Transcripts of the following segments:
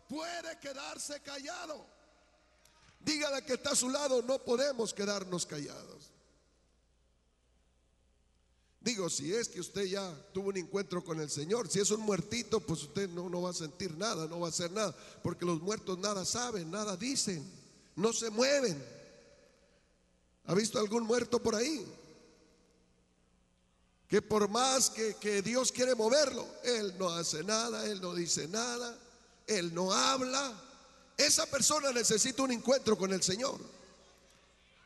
puede quedarse callado. Dígale que está a su lado, no podemos quedarnos callados. Digo, si es que usted ya tuvo un encuentro con el Señor, si es un muertito, pues usted no va a sentir nada, no va a hacer nada, porque los muertos nada saben, nada dicen, no se mueven. ¿Ha visto algún muerto por ahí? Que por más que Dios quiere moverlo, Él no hace nada, Él no dice nada, Él no habla. Esa persona necesita un encuentro con el Señor.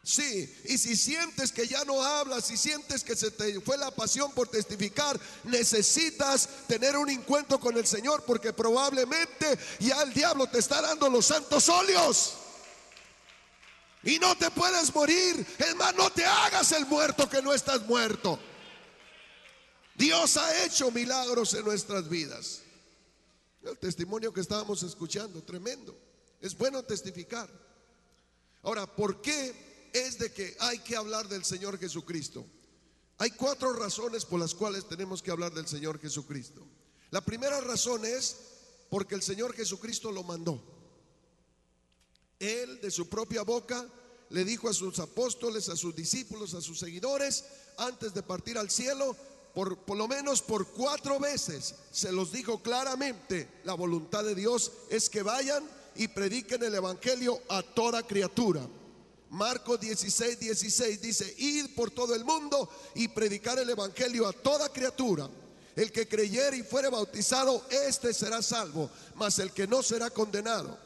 Sí, y si sientes que ya no hablas, si sientes que se te fue la pasión por testificar, necesitas tener un encuentro con el Señor, porque probablemente ya el diablo te está dando los santos óleos y no te puedes morir. Es más, no te hagas el muerto que no estás muerto. Dios ha hecho milagros en nuestras vidas. El testimonio que estábamos escuchando, tremendo. Es bueno testificar. Ahora, ¿por qué es de que hay que hablar del Señor Jesucristo? Hay 4 razones por las cuales tenemos que hablar del Señor Jesucristo. La primera razón es porque el Señor Jesucristo lo mandó. Él de su propia boca le dijo a sus apóstoles, a sus discípulos, a sus seguidores, antes de partir al cielo, por lo menos por 4 veces se los dijo claramente: la voluntad de Dios es que vayan y prediquen el evangelio a toda criatura. Marcos 16:16 dice: id por todo el mundo y predicar el evangelio a toda criatura. El que creyere y fuere bautizado, este será salvo, mas el que no será condenado.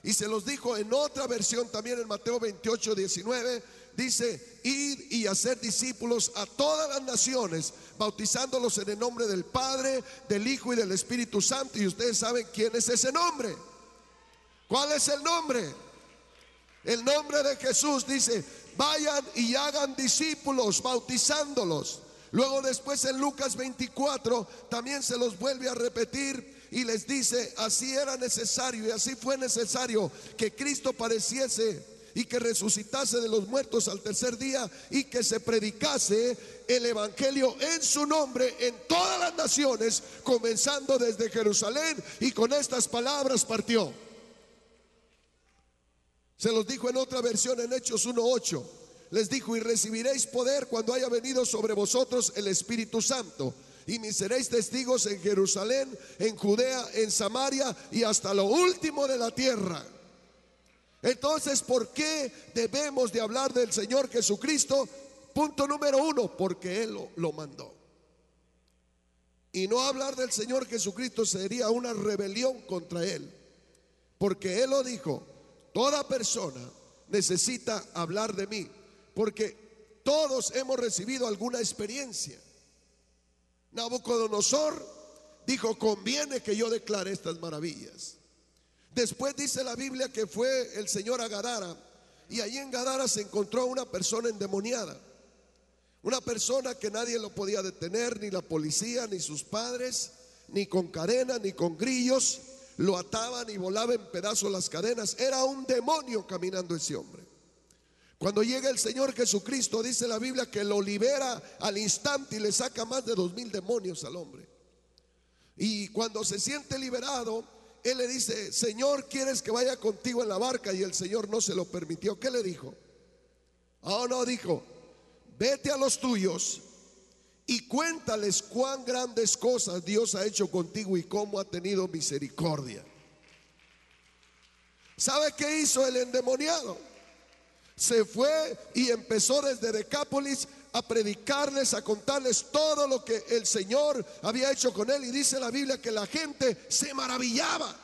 Y se los dijo en otra versión también, en Mateo 28:19, dice: id y hacer discípulos a todas las naciones, bautizándolos en el nombre del Padre, del Hijo y del Espíritu Santo. Y ustedes saben quién es ese nombre. ¿Cuál es el nombre? El nombre de Jesús. Dice: vayan y hagan discípulos, bautizándolos. Luego después en Lucas 24 también se los vuelve a repetir y les dice: así era necesario y así fue necesario que Cristo padeciese y que resucitase de los muertos al tercer día, y que se predicase el evangelio en su nombre en todas las naciones, comenzando desde Jerusalén. Y con estas palabras partió. Se los dijo en otra versión, en Hechos 1:8. Les dijo: y recibiréis poder cuando haya venido sobre vosotros el Espíritu Santo, y me seréis testigos en Jerusalén, en Judea, en Samaria y hasta lo último de la tierra. Entonces, ¿por qué debemos de hablar del Señor Jesucristo? Punto número 1, porque Él lo mandó. Y no hablar del Señor Jesucristo sería una rebelión contra Él, porque Él lo dijo: toda persona necesita hablar de mí, porque todos hemos recibido alguna experiencia. Nabucodonosor dijo: conviene que yo declare estas maravillas. Después dice la Biblia que fue el Señor a Gadara, y allí en Gadara se encontró una persona endemoniada, una persona que nadie lo podía detener, ni la policía, ni sus padres, ni con cadenas, ni con grillos. Lo ataban y volaba en pedazos las cadenas. Era un demonio caminando ese hombre. Cuando llega el Señor Jesucristo, dice la Biblia que lo libera al instante y le saca más de 2000 demonios al hombre. Y cuando se siente liberado, él le dice: Señor, ¿quieres que vaya contigo en la barca? Y el Señor no se lo permitió. ¿Qué le dijo? Oh, no, dijo: vete a los tuyos y cuéntales cuán grandes cosas Dios ha hecho contigo y cómo ha tenido misericordia. ¿Sabe qué hizo el endemoniado? Se fue y empezó desde Decápolis a predicarles, a contarles todo lo que el Señor había hecho con él. Y dice la Biblia que la gente se maravillaba.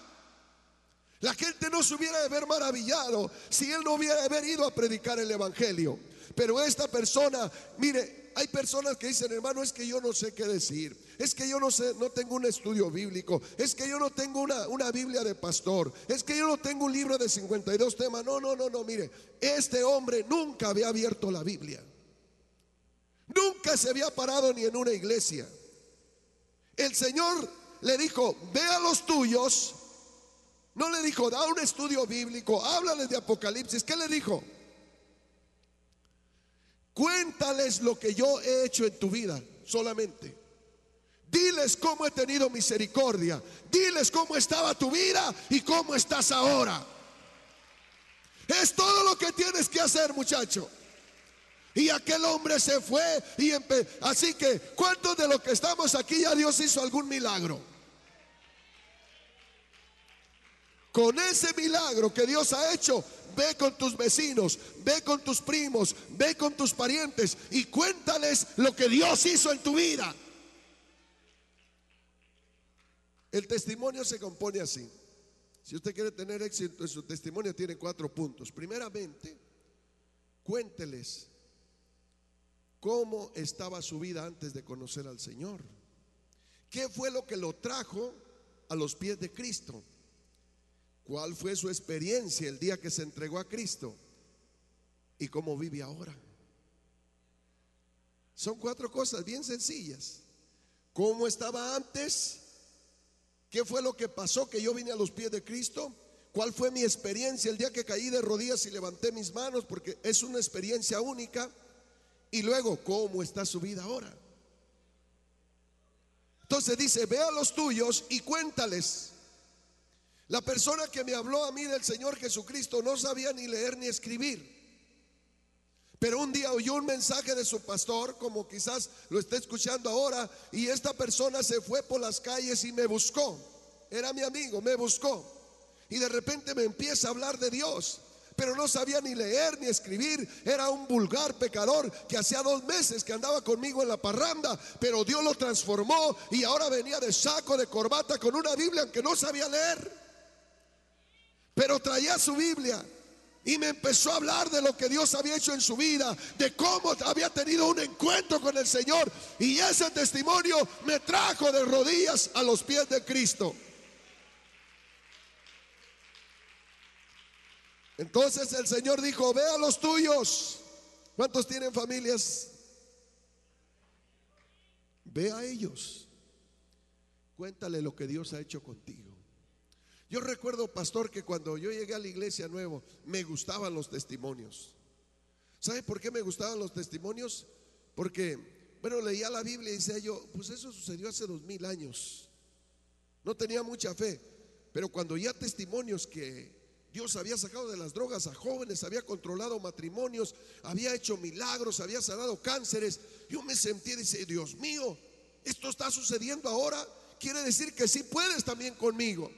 La gente no se hubiera de haber maravillado si él no hubiera haber ido a predicar el evangelio. Pero esta persona, mire, hay personas que dicen: hermano, es que yo no sé qué decir, es que yo no sé, no tengo un estudio bíblico, es que yo no tengo una Biblia de pastor, es que yo no tengo un libro de 52 temas. No, mire, este hombre nunca había abierto la Biblia, nunca se había parado ni en una iglesia. El Señor le dijo: ve a los tuyos. No le dijo: da un estudio bíblico, háblales de Apocalipsis. ¿Qué le dijo? Cuéntales lo que yo he hecho en tu vida solamente. Diles cómo he tenido misericordia. Diles cómo estaba tu vida y cómo estás ahora. Es todo lo que tienes que hacer, muchacho. Y aquel hombre se fue así que, ¿cuántos de los que estamos aquí ya Dios hizo algún milagro? Con ese milagro que Dios ha hecho, ve con tus vecinos, ve con tus primos, ve con tus parientes y cuéntales lo que Dios hizo en tu vida. El testimonio se compone así. Si usted quiere tener éxito en su testimonio, tiene 4 puntos. Primeramente, cuénteles cómo estaba su vida antes de conocer al Señor. ¿Qué fue lo que lo trajo a los pies de Cristo? ¿Cuál fue su experiencia el día que se entregó a Cristo? ¿Y cómo vive ahora? Son 4 cosas bien sencillas. ¿Cómo estaba antes? ¿Qué fue lo que pasó que yo vine a los pies de Cristo? ¿Cuál fue mi experiencia el día que caí de rodillas y levanté mis manos? Porque es una experiencia única. Y luego, ¿cómo está su vida ahora? Entonces dice, ve a los tuyos y cuéntales. La persona que me habló a mí del Señor Jesucristo no sabía ni leer ni escribir. Pero un día oyó un mensaje de su pastor, como quizás lo esté escuchando ahora, y esta persona se fue por las calles y me buscó. Era mi amigo, me buscó. Y de repente me empieza a hablar de Dios, pero no sabía ni leer ni escribir. Era un vulgar pecador que hacía 2 meses que andaba conmigo en la parranda, pero Dios lo transformó y ahora venía de saco, de corbata, con una Biblia, aunque no sabía leer, pero traía su Biblia. Y me empezó a hablar de lo que Dios había hecho en su vida, de cómo había tenido un encuentro con el Señor. Y ese testimonio me trajo de rodillas a los pies de Cristo. Entonces el Señor dijo, ve a los tuyos. ¿Cuántos tienen familias? Ve a ellos. Cuéntale lo que Dios ha hecho contigo. Yo recuerdo, pastor, que cuando yo llegué a la iglesia nuevo, me gustaban los testimonios. ¿Sabe por qué me gustaban los testimonios? Porque, bueno, leía la Biblia y decía yo, pues eso sucedió hace 2000 años. No tenía mucha fe, pero cuando oía testimonios que Dios había sacado de las drogas a jóvenes, había controlado matrimonios, había hecho milagros, había sanado cánceres, yo me sentí y decía, Dios mío, esto está sucediendo ahora. Quiere decir que sí puedes también conmigo.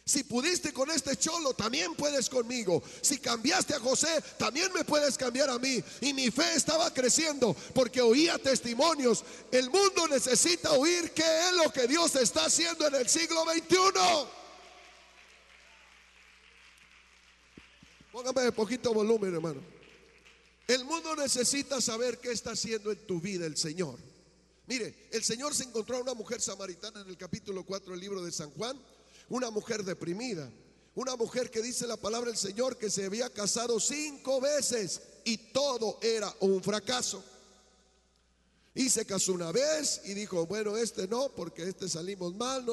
Si pudiste con este cholo, también puedes conmigo. Si cambiaste a José, también me puedes cambiar a mí. Y mi fe estaba creciendo porque oía testimonios. El mundo necesita oír qué es lo que Dios está haciendo en el siglo XXI. Póngame de poquito volumen, hermano. El mundo necesita saber qué está haciendo en tu vida el Señor. Mire, el Señor se encontró a una mujer samaritana en el capítulo 4 del libro de San Juan. Una mujer deprimida, una mujer que dice la palabra del Señor que se había casado 5 veces y todo era un fracaso. Y se casó una vez y dijo, bueno, este no, porque este salimos mal,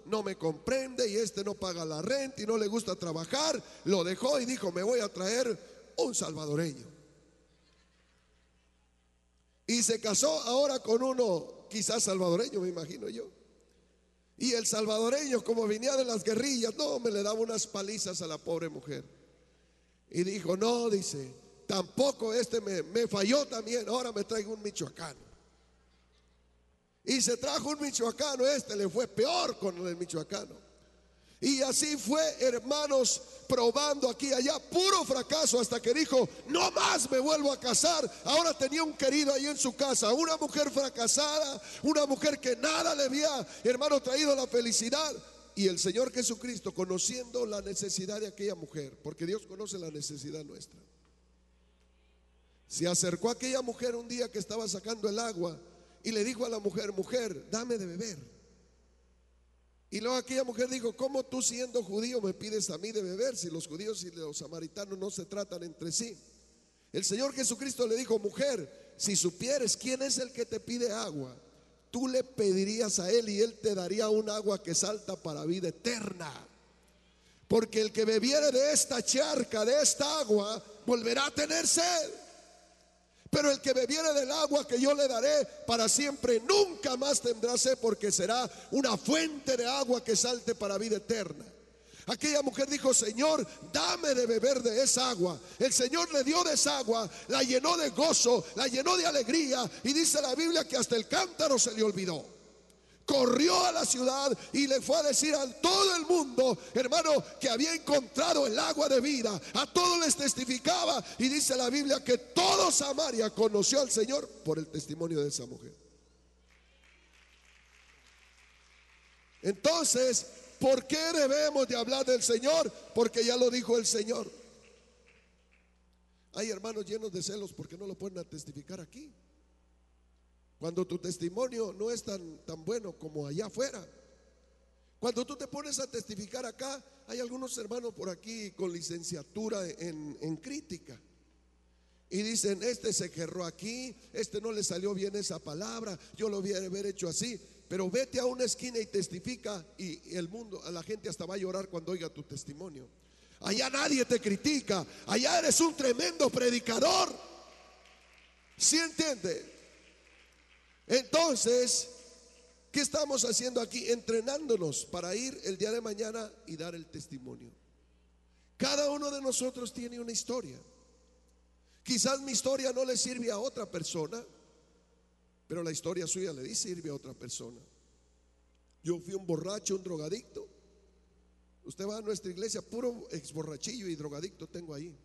no me comprende, y este no paga la renta y no le gusta trabajar. Lo dejó y dijo, me voy a traer un salvadoreño. Y se casó ahora con uno quizás salvadoreño, me imagino yo. Y el salvadoreño, como venía de las guerrillas, no, me le daba unas palizas a la pobre mujer. Y dijo, no, dice, tampoco este me falló también, ahora me traigo un michoacano. Y se trajo un michoacano, le fue peor con el michoacano. Y así fue, hermanos, probando aquí y allá, puro fracaso, hasta que dijo, no más me vuelvo a casar. Ahora tenía un querido ahí en su casa, una mujer fracasada, una mujer que nada le había, hermano, traído la felicidad. Y el Señor Jesucristo, conociendo la necesidad de aquella mujer, porque Dios conoce la necesidad nuestra, se acercó a aquella mujer un día que estaba sacando el agua y le dijo a la mujer, mujer, dame de beber. Y luego aquella mujer dijo, ¿cómo tú siendo judío me pides a mí de beber si los judíos y los samaritanos no se tratan entre sí? El Señor Jesucristo le dijo, mujer, si supieres quién es el que te pide agua, tú le pedirías a él y él te daría un agua que salta para vida eterna. Porque el que bebiere de esta charca, de esta agua, volverá a tener sed. Pero el que bebiere del agua que yo le daré para siempre, nunca más tendrá sed, porque será una fuente de agua que salte para vida eterna. Aquella mujer dijo: Señor, dame de beber de esa agua. El Señor le dio de esa agua, la llenó de gozo, la llenó de alegría, y dice la Biblia que hasta el cántaro se le olvidó. Corrió a la ciudad y le fue a decir a todo el mundo, hermano, que había encontrado el agua de vida. A todos les testificaba, y dice la Biblia que todo Samaria conoció al Señor por el testimonio de esa mujer. Entonces, ¿por qué debemos de hablar del Señor? Porque ya lo dijo el Señor. Hay hermanos llenos de celos porque no lo pueden testificar aquí, cuando tu testimonio no es tan bueno como allá afuera. Cuando tú te pones a testificar acá, hay algunos hermanos por aquí con licenciatura en crítica, y dicen: este se querró aquí, este no le salió bien esa palabra, yo lo hubiera haber hecho así. Pero vete a una esquina y testifica, y el mundo, a la gente hasta va a llorar cuando oiga tu testimonio. Allá nadie te critica, allá eres un tremendo predicador. ¿Sí entiende? Entonces, ¿qué estamos haciendo aquí? Entrenándonos para ir el día de mañana y dar el testimonio. Cada uno de nosotros tiene una historia. Quizás mi historia no le sirve a otra persona, pero la historia suya le sirve a otra persona. Yo fui un borracho, un drogadicto. Usted va a nuestra iglesia, puro exborrachillo y drogadicto tengo ahí.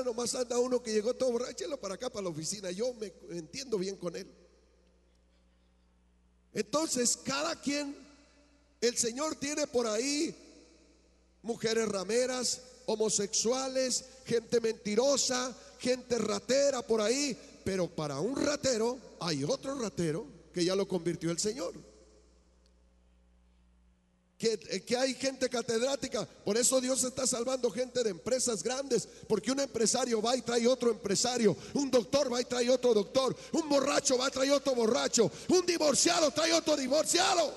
Nomás anda uno que llegó todo borracho, échelo para acá, para la oficina. Yo me entiendo bien con él. Entonces, cada quien, el Señor tiene por ahí mujeres rameras, homosexuales, gente mentirosa, gente ratera por ahí. Pero para un ratero hay otro ratero que ya lo convirtió el Señor. Que hay gente catedrática. Por eso Dios está salvando gente de empresas grandes, porque un empresario va y trae otro empresario, un doctor va y trae otro doctor, un borracho va y trae otro borracho, un divorciado trae otro divorciado,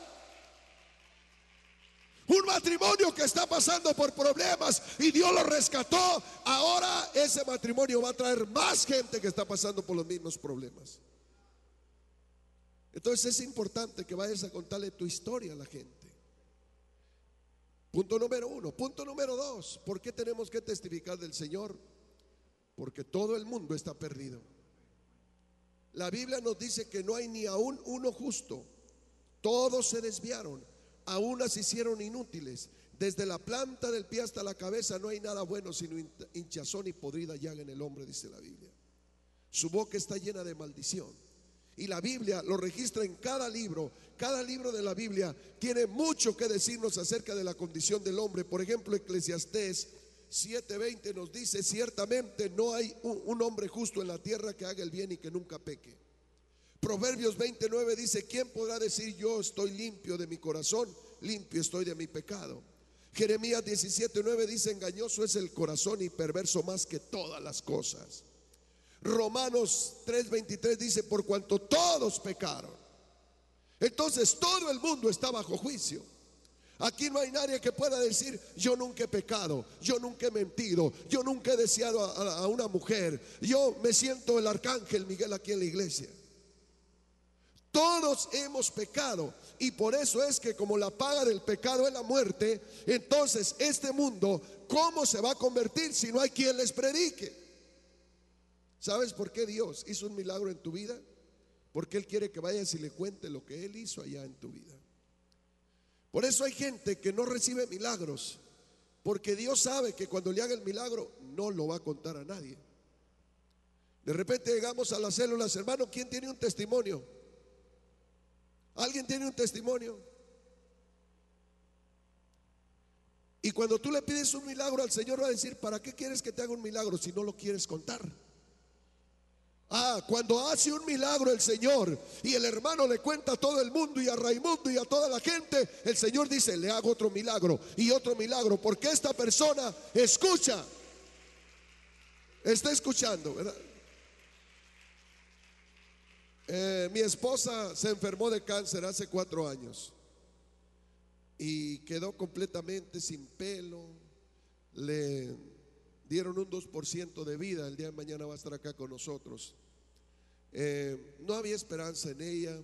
un matrimonio que está pasando por problemas y Dios lo rescató. Ahora ese matrimonio va a traer más gente que está pasando por los mismos problemas. Entonces es importante que vayas a contarle tu historia a la gente. Punto número 1. Punto número 2. ¿Por qué tenemos que testificar del Señor? Porque todo el mundo está perdido. La Biblia nos dice que no hay ni aún uno justo. Todos se desviaron, a unas se hicieron inútiles. Desde la planta del pie hasta la cabeza no hay nada bueno, sino hinchazón y podrida llaga en el hombre, dice la Biblia. Su boca está llena de maldición. Y la Biblia lo registra en cada libro. Cada libro de la Biblia tiene mucho que decirnos acerca de la condición del hombre. Por ejemplo, Eclesiastés 7:20 nos dice: ciertamente no hay un hombre justo en la tierra que haga el bien y que nunca peque. Proverbios 29 dice: ¿quién podrá decir yo estoy limpio de mi corazón? Limpio estoy de mi pecado. Jeremías 17:9 dice: engañoso es el corazón y perverso más que todas las cosas. Romanos 3:23 dice: por cuanto todos pecaron. Entonces todo el mundo está bajo juicio. Aquí no hay nadie que pueda decir: yo nunca he pecado, yo nunca he mentido, yo nunca he deseado a una mujer, yo me siento el arcángel Miguel aquí en la iglesia. Todos hemos pecado, y por eso es que como la paga del pecado es la muerte, entonces este mundo, ¿cómo se va a convertir si no hay quien les predique? ¿Sabes por qué Dios hizo un milagro en tu vida? Porque Él quiere que vayas y le cuentes lo que Él hizo allá en tu vida. Por eso hay gente que no recibe milagros, porque Dios sabe que cuando le haga el milagro no lo va a contar a nadie. De repente llegamos a las células: hermano, ¿quién tiene un testimonio? ¿Alguien tiene un testimonio? Y cuando tú le pides un milagro al Señor, va a decir: ¿para qué quieres que te haga un milagro si no lo quieres contar? Cuando hace un milagro el Señor y el hermano le cuenta a todo el mundo y a Raimundo y a toda la gente, el Señor dice: le hago otro milagro y otro milagro, porque esta persona escucha. Está escuchando, ¿verdad? Mi esposa se enfermó de cáncer hace 4 años y quedó completamente sin pelo. Le dieron un 2% de vida. El día de mañana va a estar acá con nosotros. No había esperanza en ella.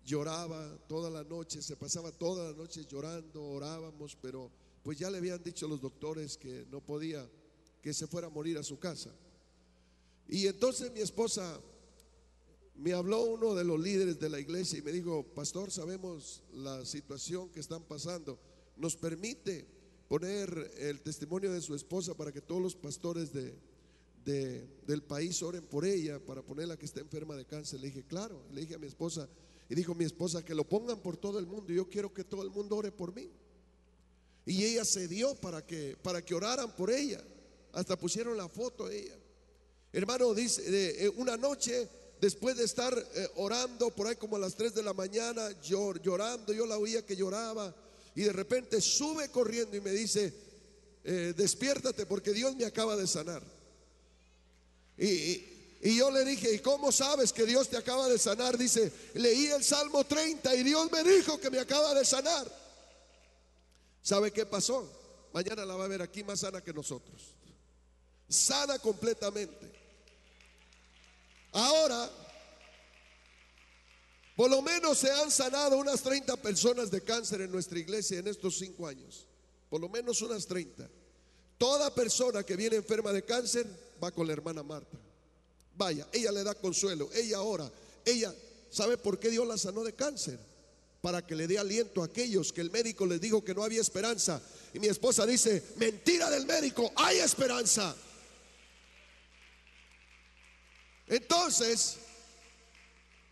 Lloraba toda la noche, se pasaba toda la noche llorando, orábamos, pero pues ya le habían dicho los doctores que no podía, que se fuera a morir a su casa. Y entonces mi esposa, me habló uno de los líderes de la iglesia y me dijo: pastor, sabemos la situación que están pasando, ¿nos permite poner el testimonio de su esposa para que todos los pastores del país oren por ella, para ponerla que está enferma de cáncer? Le dije: claro. Le dije a mi esposa, y dijo mi esposa: que lo pongan por todo el mundo, yo quiero que todo el mundo ore por mí. Y ella se dio para que oraran por ella. Hasta pusieron la foto de ella. Hermano, dice, una noche, después de estar orando por ahí como a las 3 de la mañana, llorando, yo la oía que lloraba, y de repente sube corriendo y me dice: despiértate porque Dios me acaba de sanar. Y yo le dije: ¿y cómo sabes que Dios te acaba de sanar? Dice: leí el Salmo 30 y Dios me dijo que me acaba de sanar. ¿Sabe qué pasó? Mañana la va a ver aquí más sana que nosotros, sana completamente. Ahora, por lo menos se han sanado unas 30 personas de cáncer en nuestra iglesia en estos 5 años. Por lo menos unas 30. Toda persona que viene enferma de cáncer va con la hermana Marta. Vaya, ella le da consuelo, ella ora. Ella, ¿sabe por qué Dios la sanó de cáncer? Para que le dé aliento a aquellos que el médico les dijo que no había esperanza. Y mi esposa dice: mentira del médico, hay esperanza. Entonces,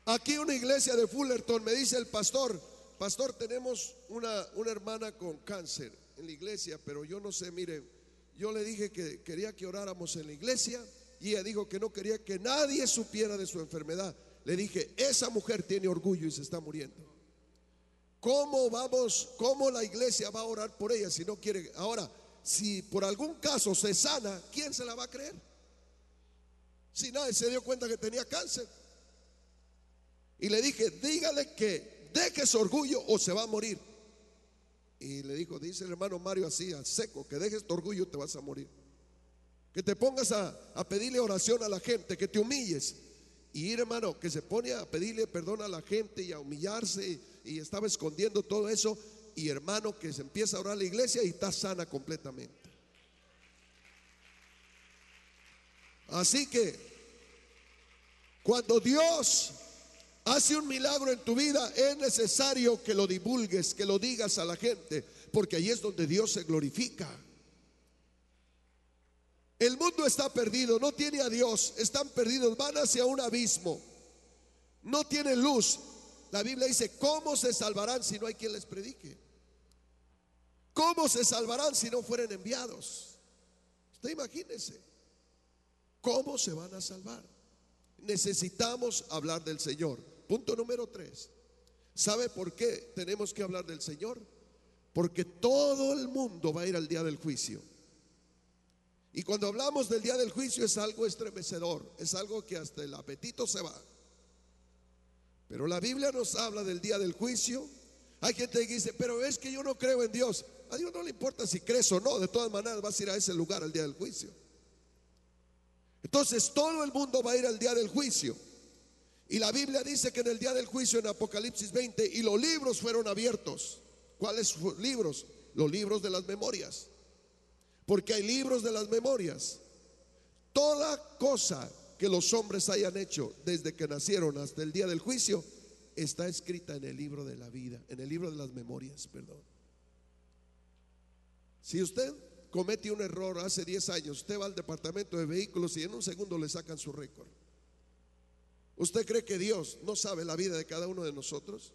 aquí una iglesia de Fullerton, me dice el pastor: pastor, tenemos una hermana con cáncer en la iglesia, pero yo no sé, mire, yo le dije que quería que oráramos en la iglesia y ella dijo que no quería que nadie supiera de su enfermedad. Le dije: esa mujer tiene orgullo y se está muriendo. ¿Cómo la iglesia va a orar por ella si no quiere? Ahora, si por algún caso se sana, ¿quién se la va a creer? Si nadie se dio cuenta que tenía cáncer. Y le dije: dígale que deje su orgullo o se va a morir. Y le dijo: dice el hermano Mario así al seco, que dejes tu orgullo, te vas a morir. Que te pongas a pedirle oración a la gente, que te humilles. Y hermano, que se pone a pedirle perdón a la gente y a humillarse, y estaba escondiendo todo eso. Y hermano, que se empieza a orar a la iglesia y está sana completamente. Así que cuando Dios hace un milagro en tu vida, es necesario que lo divulgues, que lo digas a la gente, porque ahí es donde Dios se glorifica. El mundo está perdido, no tiene a Dios, están perdidos, van hacia un abismo, no tienen luz. La Biblia dice: ¿cómo se salvarán si no hay quien les predique? ¿Cómo se salvarán si no fueren enviados? Usted imagínese, ¿cómo se van a salvar? Necesitamos hablar del Señor. Punto número 3. ¿Sabe por qué tenemos que hablar del Señor? Porque todo el mundo va a ir al día del juicio. Y cuando hablamos del día del juicio es algo estremecedor, es algo que hasta el apetito se va. Pero la Biblia nos habla del día del juicio. Hay gente que dice: pero es que yo no creo en Dios. A Dios no le importa si crees o no, de todas maneras vas a ir a ese lugar al día del juicio. Entonces todo el mundo va a ir al día del juicio. Y la Biblia dice que en el día del juicio, en Apocalipsis 20, y los libros fueron abiertos. ¿Cuáles libros? Los libros de las memorias. Porque hay libros de las memorias. Toda cosa que los hombres hayan hecho desde que nacieron hasta el día del juicio está escrita en el libro de la vida, en el libro de las memorias, perdón. Si usted comete un error hace 10 años, usted va al departamento de vehículos y en un segundo le sacan su récord. ¿Usted cree que Dios no sabe la vida de cada uno de nosotros?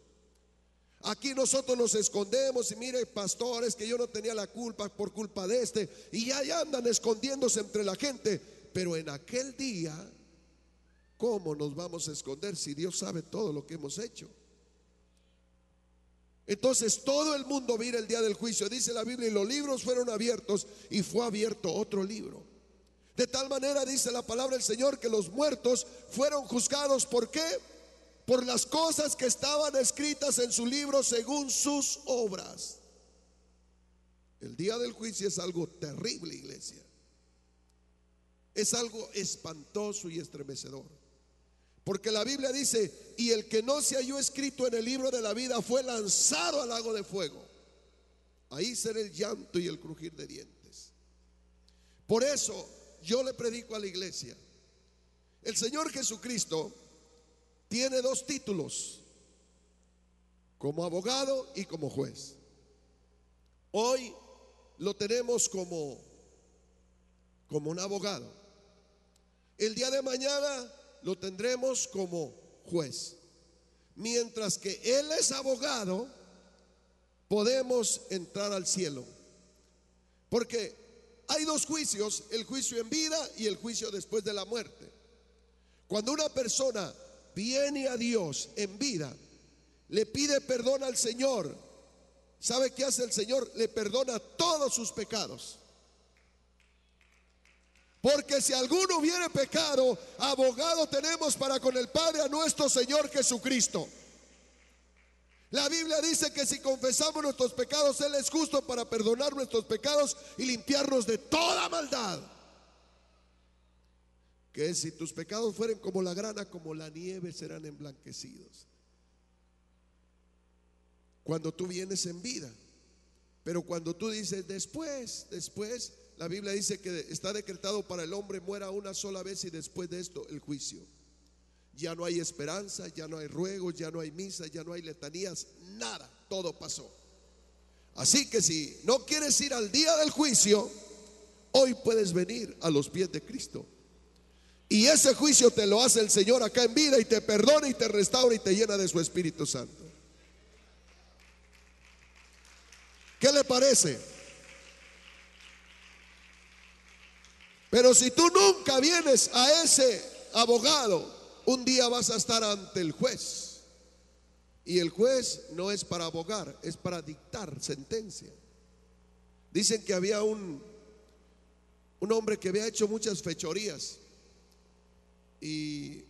Aquí nosotros nos escondemos y mire, pastores, que yo no tenía la culpa por culpa de este, y ya andan escondiéndose entre la gente. Pero en aquel día, ¿cómo nos vamos a esconder si Dios sabe todo lo que hemos hecho? Entonces todo el mundo va a ir el día del juicio. Dice la Biblia: y los libros fueron abiertos, y fue abierto otro libro. De tal manera, dice la palabra del Señor, que los muertos fueron juzgados. ¿Por qué? Por las cosas que estaban escritas en su libro según sus obras. El día del juicio es algo terrible, iglesia. Es algo espantoso y estremecedor. Porque la Biblia dice: y el que no se halló escrito en el libro de la vida fue lanzado al lago de fuego. Ahí será el llanto y el crujir de dientes. Por eso yo le predico a la iglesia: el Señor Jesucristo tiene dos títulos, como abogado y como juez. Hoy lo tenemos como un abogado. El día de mañana lo tendremos como juez. Mientras que Él es abogado, podemos entrar al cielo. Porque hay dos juicios: el juicio en vida y el juicio después de la muerte. Cuando una persona viene a Dios en vida, le pide perdón al Señor, ¿sabe qué hace el Señor? Le perdona todos sus pecados. Porque si alguno hubiere pecado, abogado tenemos para con el Padre, a nuestro Señor Jesucristo. La Biblia dice que si confesamos nuestros pecados, Él es justo para perdonar nuestros pecados y limpiarnos de toda maldad. Que si tus pecados fueren como la grana, como la nieve, serán emblanquecidos. Cuando tú vienes en vida. Pero cuando tú dices después, la Biblia dice que está decretado para el hombre muera una sola vez, y después de esto el juicio. Ya no hay esperanza, ya no hay ruegos, ya no hay misa, ya no hay letanías, nada, todo pasó. Así que si no quieres ir al día del juicio, hoy puedes venir a los pies de Cristo. Y ese juicio te lo hace el Señor acá en vida, y te perdona y te restaura y te llena de su Espíritu Santo. ¿Qué le parece? Pero si tú nunca vienes a ese abogado, un día vas a estar ante el juez. Y el juez no es para abogar, es para dictar sentencia. Dicen que había un hombre que había hecho muchas fechorías, y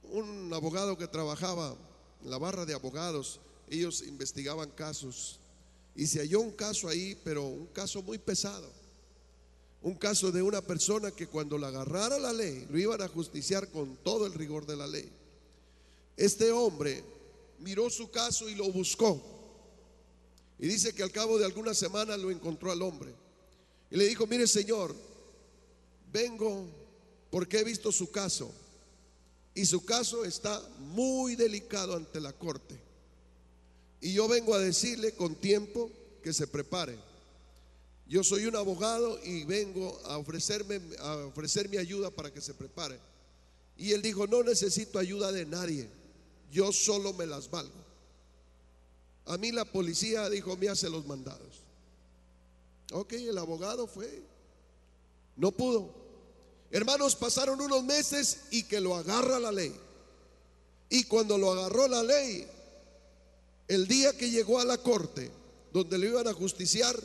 un abogado que trabajaba en la barra de abogados, ellos investigaban casos, y se halló un caso ahí, pero un caso muy pesado. Un caso de una persona que cuando la agarrara la ley, lo iban a justiciar con todo el rigor de la ley. Este hombre miró su caso y lo buscó, y dice que al cabo de algunas semanas lo encontró al hombre y le dijo: mire, señor, vengo porque he visto su caso, y su caso está muy delicado ante la corte, y yo vengo a decirle con tiempo que se prepare. Yo soy un abogado y vengo a ofrecer mi ayuda para que se prepare. Y él dijo: no necesito ayuda de nadie, yo solo me las valgo. A mí la policía, dijo, me hace los mandados. Ok, el abogado fue, no pudo. Hermanos, pasaron unos meses y que lo agarra la ley. Y cuando lo agarró la ley, el día que llegó a la corte donde lo iban a justiciar,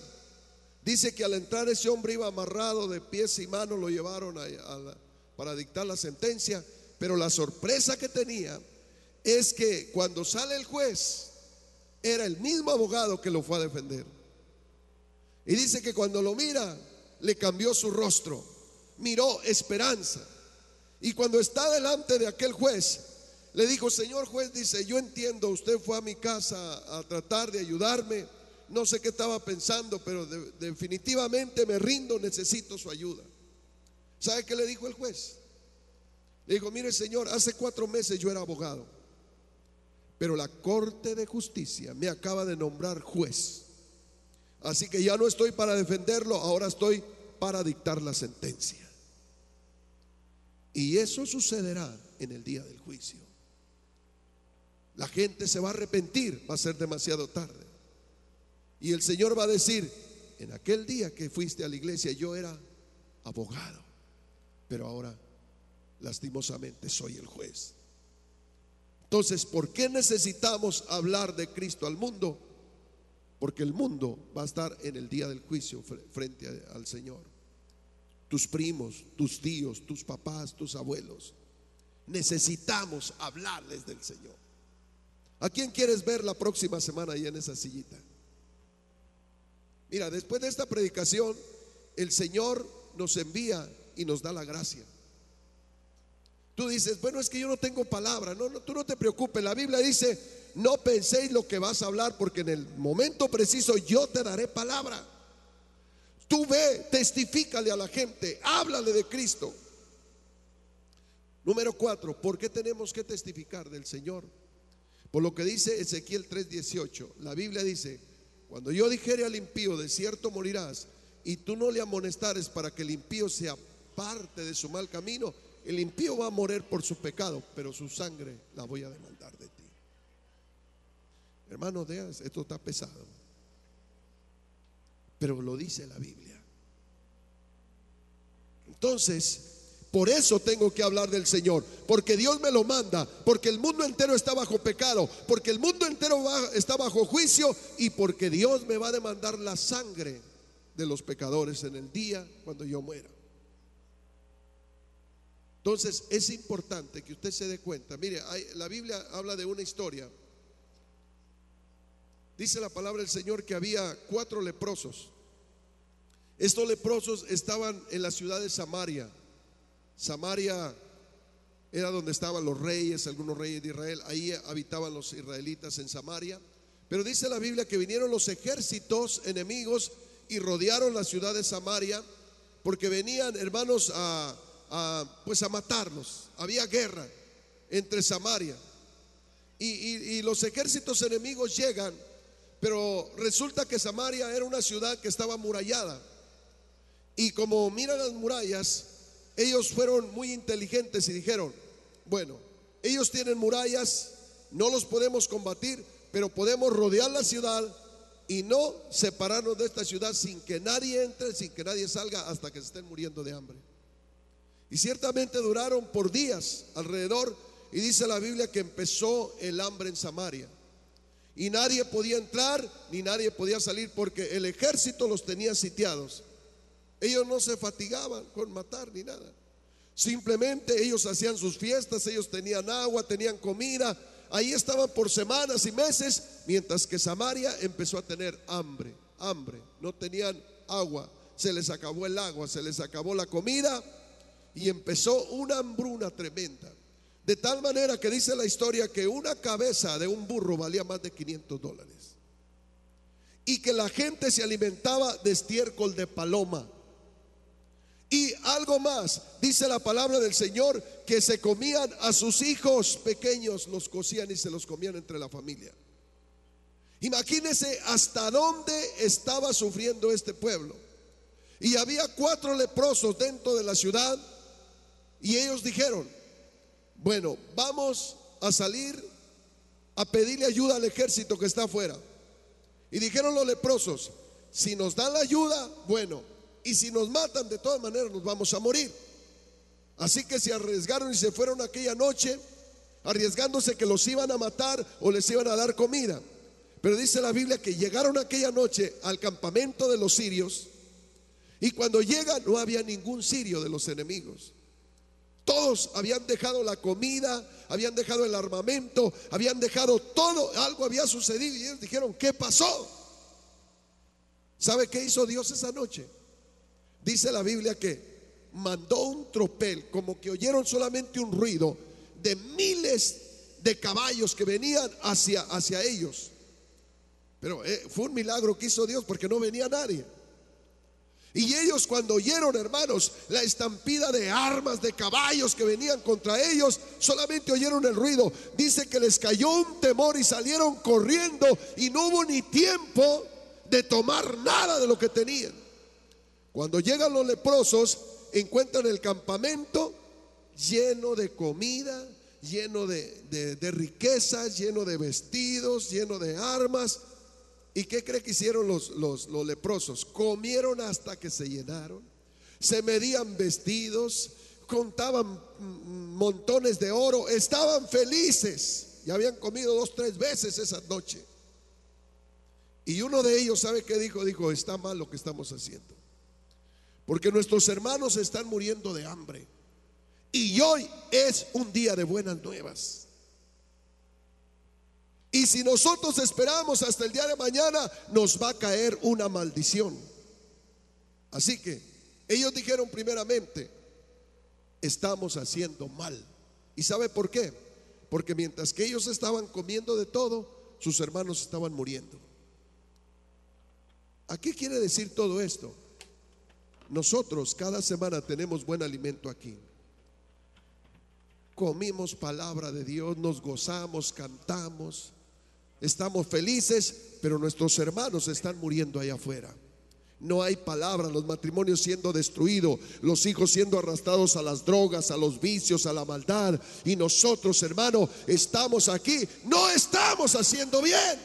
dice que al entrar ese hombre iba amarrado de pies y manos, lo llevaron para dictar la sentencia. Pero la sorpresa que tenía es que cuando sale el juez, era el mismo abogado que lo fue a defender. Y dice que cuando lo mira, le cambió su rostro, miró esperanza. Y cuando está delante de aquel juez, le dijo: señor juez, dice, yo entiendo, usted fue a mi casa a tratar de ayudarme, no sé qué estaba pensando, pero definitivamente me rindo, necesito su ayuda. ¿Sabe qué le dijo el juez? Le dijo: mire, señor, hace 4 meses yo era abogado, pero la Corte de Justicia me acaba de nombrar juez, así que ya no estoy para defenderlo, ahora estoy para dictar la sentencia. Y eso sucederá en el día del juicio. La gente se va a arrepentir, va a ser demasiado tarde. Y el Señor va a decir: en aquel día que fuiste a la iglesia yo era abogado, pero ahora lastimosamente soy el juez. Entonces, ¿por qué necesitamos hablar de Cristo al mundo? Porque el mundo va a estar en el día del juicio frente al Señor. Tus primos, tus tíos, tus papás, tus abuelos. Necesitamos hablarles del Señor. ¿A quién quieres ver la próxima semana ahí en esa sillita? Mira, después de esta predicación, el Señor nos envía y nos da la gracia. Tú dices, bueno, es que yo no tengo palabra. No, tú no te preocupes. La Biblia dice, no penséis lo que vas a hablar, porque en el momento preciso yo te daré palabra. Tú ve, testifícale a la gente, háblale de Cristo. Número 4, ¿por qué tenemos que testificar del Señor? Por lo que dice Ezequiel 3:18. La Biblia dice, cuando yo dijere al impío, de cierto morirás, y tú no le amonestares para que el impío se aparte de su mal camino, el impío va a morir por su pecado, pero su sangre la voy a demandar de ti. Hermanos, esto está pesado, pero lo dice la Biblia. Entonces, por eso tengo que hablar del Señor, porque Dios me lo manda, porque el mundo entero está bajo pecado, porque el mundo entero está bajo juicio, y porque Dios me va a demandar la sangre de los pecadores en el día cuando yo muera. Entonces es importante que usted se dé cuenta. Mire, la Biblia habla de una historia. Dice la palabra del Señor que había 4 leprosos. Estos leprosos estaban en la ciudad de Samaria. Samaria era donde estaban los reyes, algunos reyes de Israel. Ahí habitaban los israelitas en Samaria. Pero dice la Biblia que vinieron los ejércitos enemigos y rodearon la ciudad de Samaria, porque venían, hermanos, a matarlos. Había guerra entre Samaria y los ejércitos enemigos llegan, pero resulta que Samaria era una ciudad que estaba amurallada, y como miran las murallas, ellos fueron muy inteligentes y dijeron, bueno, ellos tienen murallas, no los podemos combatir, pero podemos rodear la ciudad y no separarnos de esta ciudad sin que nadie entre, sin que nadie salga, hasta que se estén muriendo de hambre. Y ciertamente duraron por días alrededor, y dice la Biblia que empezó el hambre en Samaria, y nadie podía entrar ni nadie podía salir, porque el ejército los tenía sitiados. Ellos no se fatigaban con matar ni nada, simplemente ellos hacían sus fiestas, ellos tenían agua, tenían comida, ahí estaban por semanas y meses, mientras que Samaria empezó a tener hambre, no tenían agua, se les acabó el agua, se les acabó la comida, y empezó una hambruna tremenda, de tal manera que dice la historia que una cabeza de un burro valía más de $500, y que la gente se alimentaba de estiércol de paloma. Y algo más, dice la palabra del Señor, que se comían a sus hijos pequeños, los cocían y se los comían entre la familia. Imagínense hasta dónde estaba sufriendo este pueblo. Y había 4 leprosos dentro de la ciudad, y ellos dijeron, bueno, vamos a salir a pedirle ayuda al ejército que está afuera. Y dijeron los leprosos, si nos dan la ayuda, bueno, y si nos matan, de todas maneras nos vamos a morir. Así que se arriesgaron y se fueron aquella noche, arriesgándose que los iban a matar o les iban a dar comida. Pero dice la Biblia que llegaron aquella noche al campamento de los sirios, y cuando llegan no había ningún sirio de los enemigos. Todos habían dejado la comida, habían dejado el armamento, habían dejado todo. Algo había sucedido y ellos dijeron, ¿qué pasó? ¿Sabe qué hizo Dios esa noche? Dice la Biblia que mandó un tropel, como que oyeron solamente un ruido de miles de caballos que venían hacia ellos. Pero fue un milagro que hizo Dios, porque no venía nadie. Y ellos, cuando oyeron, hermanos, la estampida de armas, de caballos que venían contra ellos, solamente oyeron el ruido. Dice que les cayó un temor y salieron corriendo, y no hubo ni tiempo de tomar nada de lo que tenían. Cuando llegan los leprosos, encuentran el campamento lleno de comida, lleno de riquezas, lleno de vestidos, lleno de armas. ¿Y qué cree que hicieron los leprosos? Comieron hasta que se llenaron, se medían vestidos, contaban montones de oro, estaban felices. Ya habían comido 2, 3 veces esa noche. Y uno de ellos, ¿sabe qué dijo? Dijo, está mal lo que estamos haciendo, porque nuestros hermanos están muriendo de hambre, y hoy es un día de buenas nuevas. Y si nosotros esperamos hasta el día de mañana, nos va a caer una maldición. Así que ellos dijeron primeramente, estamos haciendo mal. ¿Y sabe por qué? Porque mientras que ellos estaban comiendo de todo, sus hermanos estaban muriendo. ¿A qué quiere decir todo esto? Nosotros cada semana tenemos buen alimento aquí. Comimos palabra de Dios, nos gozamos, cantamos, estamos felices, pero nuestros hermanos están muriendo allá afuera. No hay palabra, los matrimonios siendo destruidos, los hijos siendo arrastrados a las drogas, a los vicios, a la maldad. Y nosotros, hermano, estamos aquí, no estamos haciendo bien.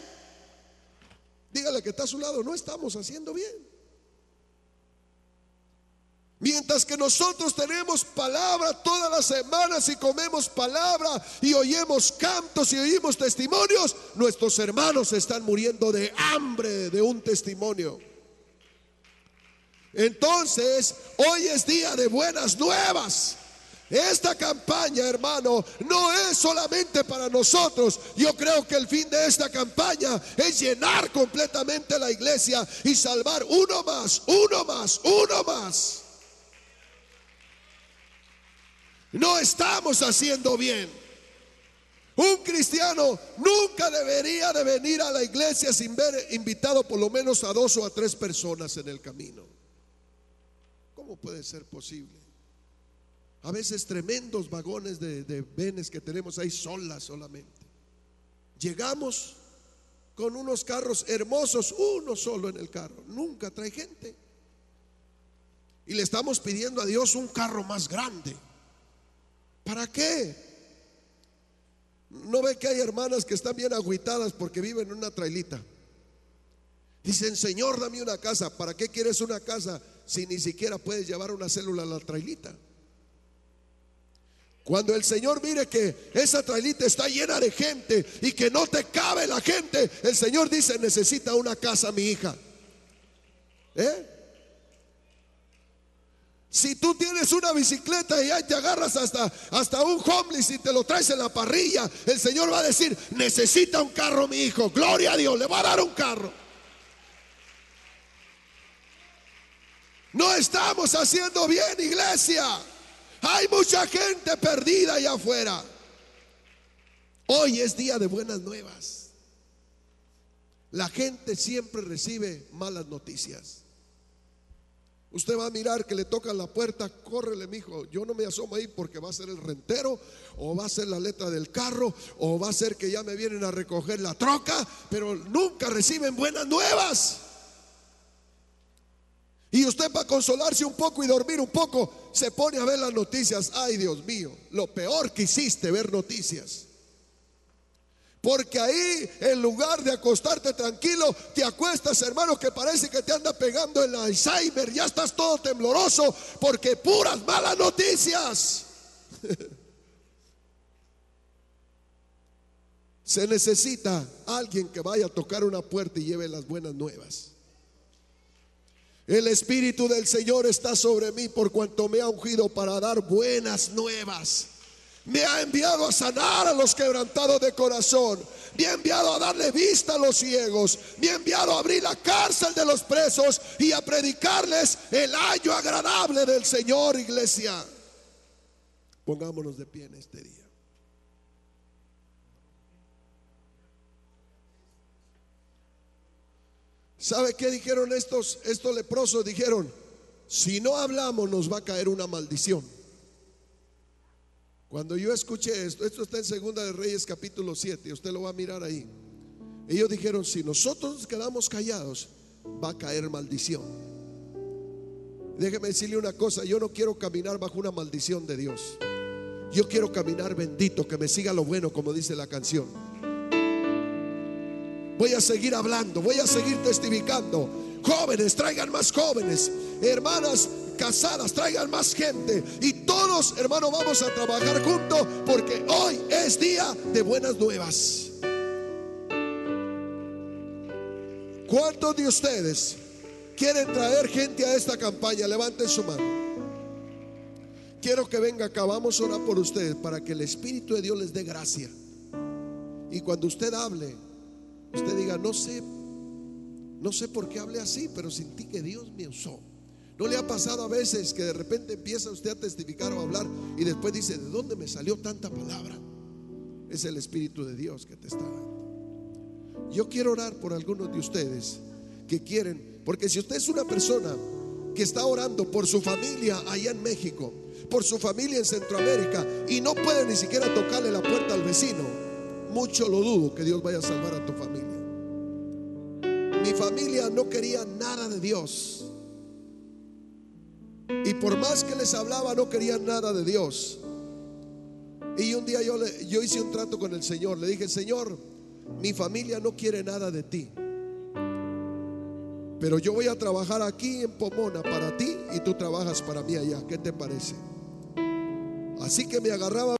Dígale que está a su lado, no estamos haciendo bien. Mientras que nosotros tenemos palabra todas las semanas y comemos palabra y oímos cantos y oímos testimonios, nuestros hermanos están muriendo de hambre de un testimonio. Entonces, hoy es día de buenas nuevas. Esta campaña, hermano, no es solamente para nosotros. Yo creo que el fin de esta campaña es llenar completamente la iglesia y salvar uno más, uno más, uno más. No estamos haciendo bien. Un cristiano nunca debería de venir a la iglesia sin ver invitado por lo menos a 2 o a 3 personas en el camino. ¿Cómo puede ser posible? A veces tremendos vagones de venes que tenemos ahí solamente. Llegamos con unos carros hermosos, uno solo en el carro, nunca trae gente. Y le estamos pidiendo a Dios un carro más grande. ¿Para qué? ¿No ve que hay hermanas que están bien agüitadas porque viven en una trailita? Dicen, Señor, dame una casa. ¿Para qué quieres una casa si ni siquiera puedes llevar una célula a la trailita? Cuando el Señor mire que esa trailita está llena de gente y que no te cabe la gente, el Señor dice, necesita una casa mi hija. Si tú tienes una bicicleta y ahí te agarras hasta un homeless y te lo traes en la parrilla, el Señor va a decir, necesita un carro mi hijo. Gloria a Dios, le va a dar un carro. No estamos haciendo bien, iglesia. Hay mucha gente perdida allá afuera. Hoy es día de buenas nuevas. La gente siempre recibe malas noticias. Usted va a mirar que le tocan la puerta, córrele, mijo. Yo no me asomo ahí porque va a ser el rentero, o va a ser la letra del carro, o va a ser que ya me vienen a recoger la troca, pero nunca reciben buenas nuevas. Y usted, para consolarse un poco y dormir un poco, se pone a ver las noticias. Ay, Dios mío, lo peor que hiciste, ver noticias. Porque ahí, en lugar de acostarte tranquilo, te acuestas, hermano, que parece que te anda pegando el Alzheimer. Ya estás todo tembloroso porque puras malas noticias. Se necesita alguien que vaya a tocar una puerta y lleve las buenas nuevas. El Espíritu del Señor está sobre mí por cuanto me ha ungido para dar buenas nuevas. Me ha enviado a sanar a los quebrantados de corazón. Me ha enviado a darle vista a los ciegos. Me ha enviado a abrir la cárcel de los presos y a predicarles el año agradable del Señor, iglesia. Pongámonos de pie en este día. ¿Sabe qué dijeron estos leprosos? Dijeron, si no hablamos nos va a caer una maldición. Cuando yo escuché esto está en Segunda de Reyes capítulo 7, usted lo va a mirar ahí. Ellos dijeron, si nosotros nos quedamos callados, va a caer maldición. Déjeme decirle una cosa, yo no quiero caminar bajo una maldición de Dios. Yo quiero caminar bendito, que me siga lo bueno, como dice la canción. Voy a seguir hablando, voy a seguir testificando. Jóvenes, traigan más jóvenes. Hermanas casadas, traigan más gente. Y todos, hermanos, vamos a trabajar juntos, porque hoy es día de buenas nuevas. ¿Cuántos de ustedes quieren traer gente a esta campaña? Levanten su mano. Quiero que venga acá, vamos a orar por ustedes para que el Espíritu de Dios les dé gracia. Y cuando usted hable, usted diga, no sé por qué hablé así, pero sentí que Dios me usó. ¿No le ha pasado a veces que de repente empieza usted a testificar o a hablar y después dice: ¿de dónde me salió tanta palabra? Es el Espíritu de Dios que te está dando. Yo quiero orar por algunos de ustedes que quieren, porque si usted es una persona que está orando por su familia allá en México, por su familia en Centroamérica, y no puede ni siquiera tocarle la puerta al vecino, mucho lo dudo que Dios vaya a salvar a tu familia. Mi familia no quería nada de Dios, y por más que les hablaba no querían nada de Dios. Y un día yo hice un trato con el Señor. Le dije: Señor, mi familia no quiere nada de ti, pero yo voy a trabajar aquí en Pomona para ti y tú trabajas para mí allá. ¿Qué te parece? Así que me agarraba